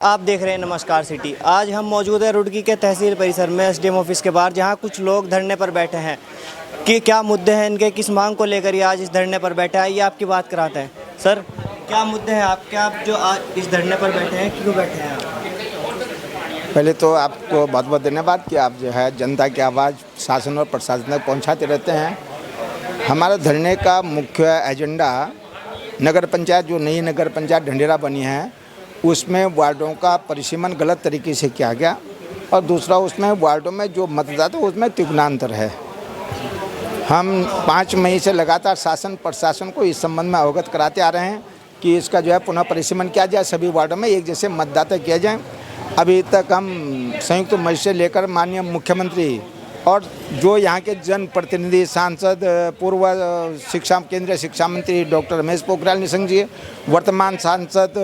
आप देख रहे हैं नमस्कार सिटी। आज हम मौजूद हैं रुड़की के तहसील परिसर में एसडीएम ऑफिस के बाहर, जहां कुछ लोग धरने पर बैठे हैं कि क्या मुद्दे हैं इनके, किस मांग को लेकर ये आज इस धरने पर बैठे हैं, ये आपकी बात कराते हैं। सर, क्या मुद्दे हैं आपके, आप जो आज इस धरने पर बैठे हैं, क्यों बैठे हैं आप? पहले तो आपको बहुत बहुत धन्यवाद कि आप जो है जनता की आवाज़ शासन और प्रशासन तक पहुँचाते रहते हैं। हमारा धरने का मुख्य एजेंडा नगर पंचायत, जो नई नगर पंचायत ढंढेरा बनी है, उसमें वार्डों का परिसीमन गलत तरीके से किया गया, और दूसरा उसमें वार्डों में जो मतदाता उसमें तिगुनांतर है। हम 5 मई से लगातार शासन प्रशासन को इस संबंध में अवगत कराते आ रहे हैं कि इसका जो है पुनः परिसीमन किया जाए, सभी वार्डों में एक जैसे मतदाता किया जाए। अभी तक हम संयुक्त मंच से लेकर माननीय मुख्यमंत्री और जो यहाँ के जनप्रतिनिधि, सांसद, पूर्व केंद्रीय शिक्षा मंत्री डॉक्टर रमेश पोखरियाल निशंक जी, वर्तमान सांसद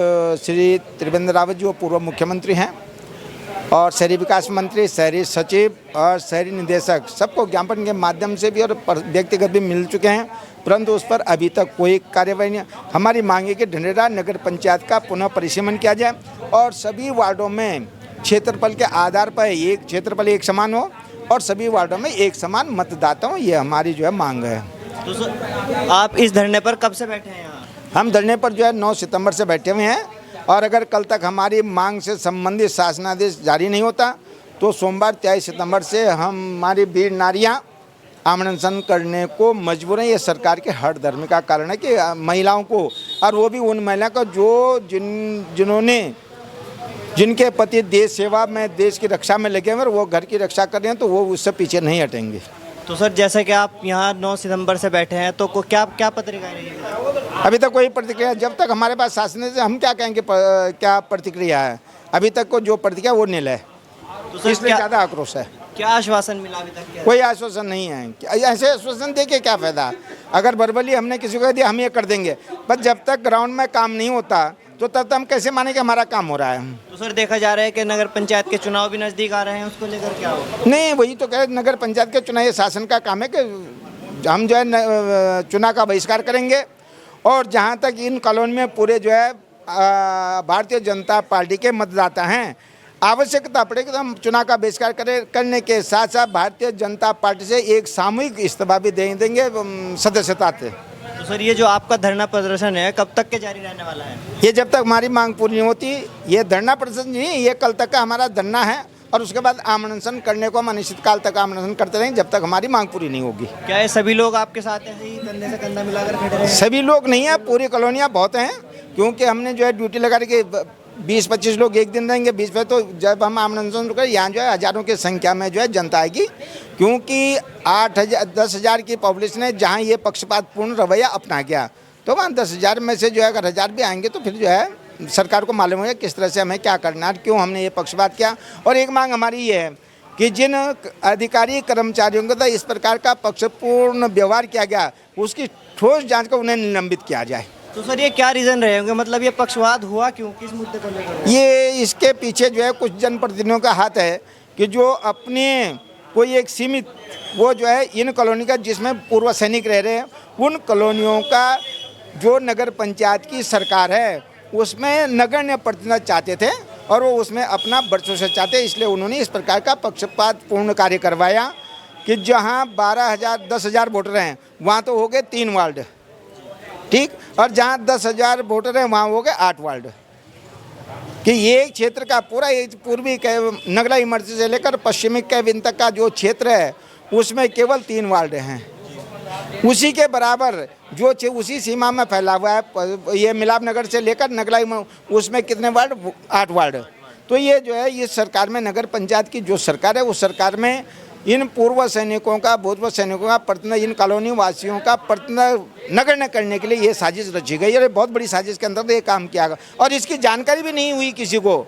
श्री त्रिवेंद्र रावत जी, वो पूर्व मुख्यमंत्री हैं, और शहरी विकास मंत्री, शहरी सचिव और शहरी निदेशक, सबको ज्ञापन के माध्यम से भी और व्यक्तिगत भी मिल चुके हैं, परंतु उस पर अभी तक कोई कार्यवाही नहीं। हमारी मांग है कि ढंढेरा नगर पंचायत का पुनः परिसीमन किया जाए और सभी वार्डों में क्षेत्रफल के आधार पर एक क्षेत्रफल एक समान हो और सभी वार्डों में एक समान मतदाता हो। ये हमारी जो है मांग है। तो सर, आप इस धरने पर कब से बैठे हैं यहाँ? हम धरने पर जो है 9 सितंबर से बैठे हुए हैं, और अगर कल तक हमारी मांग से संबंधित शासनादेश जारी नहीं होता तो सोमवार 23 सितंबर से हमारी वीर नारियाँ आमरण करने को मजबूर हैं। ये सरकार के हर धर्म का कारण है कि महिलाओं को, और वो भी उन महिलाओं को जो जिनके पति देश सेवा में, देश की रक्षा में लगे हुए हैं, वो घर की रक्षा कर रहे हैं, तो वो उससे पीछे नहीं हटेंगे। तो सर, जैसे कि आप यहाँ 9 सितंबर से बैठे हैं, तो क्या प्रतिक्रिया रही है? अभी तक कोई प्रतिक्रिया, जब तक हमारे पास शासन से हम क्या कहेंगे क्या प्रतिक्रिया है। अभी तक को जो प्रतिक्रिया वो नील है, तो सर इसलिए ज़्यादा आक्रोश है। क्या आश्वासन मिला अभी तक? कोई आश्वासन नहीं है। ऐसे आश्वासन दे के क्या फ़ायदा। अगर वर्बली हमने किसी को दिया हम ये कर देंगे, बस जब तक ग्राउंड में काम नहीं होता तो तब तक हम कैसे माने कि हमारा काम हो रहा है। तो सर, देखा जा रहा है कि नगर पंचायत के चुनाव भी नज़दीक आ रहे हैं, उसको लेकर क्या हो? नहीं, वही तो कह, नगर पंचायत के चुनाव ये शासन का काम है कि हम जो है चुनाव का बहिष्कार करेंगे, और जहाँ तक इन कॉलोनी में पूरे जो है भारतीय जनता पार्टी के मतदाता हैं, आवश्यकता पड़ेगी तो हम चुनाव का बहिष्कार करने के साथ साथ भारतीय जनता पार्टी से एक सामूहिक इस्तीफा भी दे देंगे सदस्यता से। तो सर, ये जो आपका धरना प्रदर्शन है, कब तक के जारी रहने वाला है? ये जब तक हमारी मांग पूरी नहीं होती। ये धरना प्रदर्शन नहीं, ये कल तक का हमारा धरना है, और उसके बाद आमरण करने को हम अनिश्चितकाल तक आमरण करते रहेंगे जब तक हमारी मांग पूरी नहीं होगी। क्या ये सभी लोग आपके साथ ऐसे ही कंधे से कंधा मिलाकर खड़े रहे? सभी लोग नहीं है, पूरी कॉलोनियाँ बहुत हैं, क्योंकि हमने जो है ड्यूटी लगा के 20-25 लोग एक दिन रहेंगे, 20 पे तो जब हम आमरण करें यहाँ जो है हज़ारों की संख्या में जो है जनता आएगी, क्योंकि 8,000-10,000 की पॉपुलेशन है। जहाँ ये पक्षपातपूर्ण रवैया अपना गया, तो वहाँ 10,000 में से जो है अगर 1,000 भी आएंगे तो फिर जो है सरकार को मालूम है किस तरह से हमें क्या करना है, क्यों हमने ये पक्षपात किया। और एक मांग हमारी ये है कि जिन अधिकारी कर्मचारियों के साथ इस प्रकार का पक्षपूर्ण व्यवहार किया गया, उसकी ठोस जाँच कर उन्हें निलंबित किया जाए। तो सर, ये क्या रीज़न रहे होंगे, मतलब ये पक्षपात हुआ क्यों, किस मुद्दे को लेकर? ये इसके पीछे जो है कुछ जनप्रतिनिधियों का हाथ है कि जो अपने कोई एक सीमित, वो जो है इन कॉलोनी का, जिसमें पूर्व सैनिक रह रहे हैं, उन कॉलोनियों का जो नगर पंचायत की सरकार है उसमें नगण्य प्रतिनिधि चाहते थे, और वो उसमें अपना वर्चस्व चाहते, इसलिए उन्होंने इस प्रकार का पक्षपातपूर्ण कार्य करवाया कि जहाँ 12,000-10,000 वोटर हैं वहाँ तो हो गए 3 वार्ड, ठीक, और जहाँ 10,000 वोटर हैं वहाँ हो गए 8 वार्ड, कि ये क्षेत्र का पूरा पूर्वी नगला इमरती से लेकर पश्चिमी कैबिन तक का जो क्षेत्र है उसमें केवल 3 वार्ड हैं। उसी के बराबर जो उसी सीमा में फैला हुआ है ये मिलाप नगर से लेकर नगला, उसमें कितने वार्ड? 8 वार्ड। तो ये जो है इस सरकार में, नगर पंचायत की जो सरकार है, उस सरकार में इन पूर्व सैनिकों का, भूतपूर्व सैनिकों का प्रतिनिधि, इन कॉलोनी वासियों का प्रतिनिधि नगण्य करने के लिए ये साजिश रची गई, और बहुत बड़ी साजिश के अंदर ये काम किया गया, और इसकी जानकारी भी नहीं हुई किसी को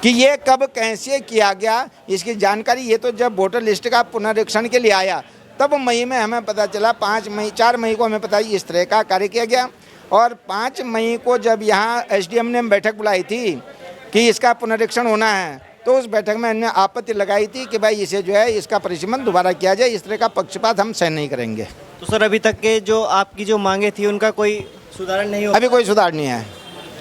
कि ये कब कैसे किया गया। इसकी जानकारी ये तो जब वोटर लिस्ट का पुनरीक्षण के लिए आया तब मई में हमें पता चला, 4 मई को हमें पता इस तरह का कार्य किया गया, और 5 मई को जब यहाँ एसडीएम ने बैठक बुलाई थी कि इसका पुनरीक्षण होना है, तो उस बैठक में हमने आपत्ति लगाई थी कि भाई इसे जो है इसका परिसीमन दोबारा किया जाए, इस तरह का पक्षपात हम सहन नहीं करेंगे। तो सर, अभी तक के जो आपकी जो मांगे थी उनका कोई सुधार नहीं हुआ? अभी कोई सुधार नहीं है।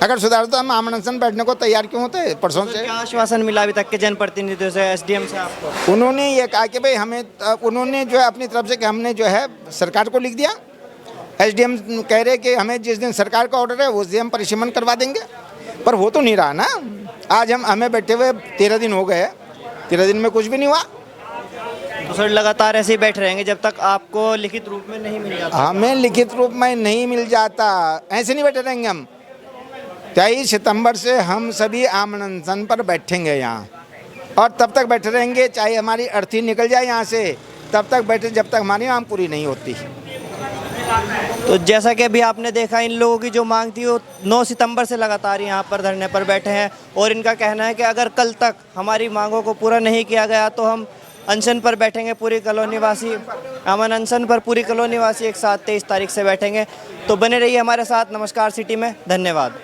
अगर सुधार तो हम आमरण अनशन बैठने को तैयार क्यों होते परसों से। क्या आश्वासन मिला अभी तक के जनप्रतिनिधियों से, एसडीएम से आपको? उन्होंने ये कहा कि भाई हमें, उन्होंने जो है अपनी तरफ से कि हमने जो है सरकार को लिख दिया। एसडीएम कह रहे कि हमें जिस दिन सरकार का ऑर्डर है उस दिन हम परिसीमन करवा देंगे, पर हो तो नहीं रहा ना। आज हमें बैठे हुए 13 दिन हो गए, 13 दिन में कुछ भी नहीं हुआ। तो सर लगातार ऐसे ही बैठ रहेंगे जब तक आपको लिखित रूप में नहीं मिल जाता? हमें लिखित रूप में नहीं मिल जाता, ऐसे नहीं बैठे रहेंगे हम। 23 सितंबर से हम सभी आमरण अनशन पर बैठेंगे यहाँ, और तब तक बैठे रहेंगे चाहे हमारी अर्थी निकल जाए यहाँ से, तब तक बैठे जब तक हमारी मांग पूरी नहीं होती। तो जैसा कि अभी आपने देखा, इन लोगों की जो मांग थी वो 9 सितंबर से लगातार यहाँ पर धरने पर बैठे हैं, और इनका कहना है कि अगर कल तक हमारी मांगों को पूरा नहीं किया गया तो हम अनशन पर बैठेंगे। पूरी कॉलोनी वासी अमन अनशन पर पूरी कॉलोनी वासी एक साथ 23 तारीख से बैठेंगे। तो बने रहिए हमारे साथ नमस्कार सिटी में। धन्यवाद।